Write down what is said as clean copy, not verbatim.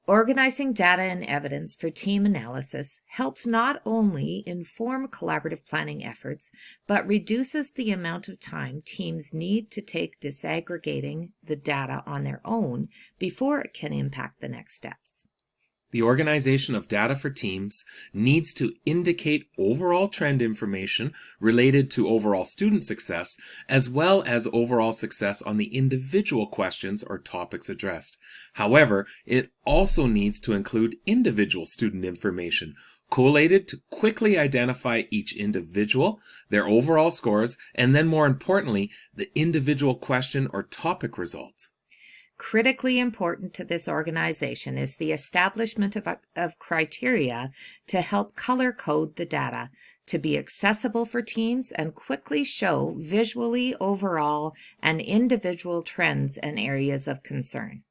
Organizing data and evidence for team analysis helps not only inform collaborative planning efforts, but reduces the amount of time teams need to take disaggregating the data on their own before it can impact the next steps. The organization of data for teams needs to indicate overall trend information related to overall student success, as well as overall success on the individual questions or topics addressed. However, it also needs to include individual student information, collated to quickly identify each individual, their overall scores, and then more importantly, the individual question or topic results. Critically important to this organization is the establishment of criteria to help color code the data to be accessible for teams and quickly show visually overall and individual trends and areas of concern.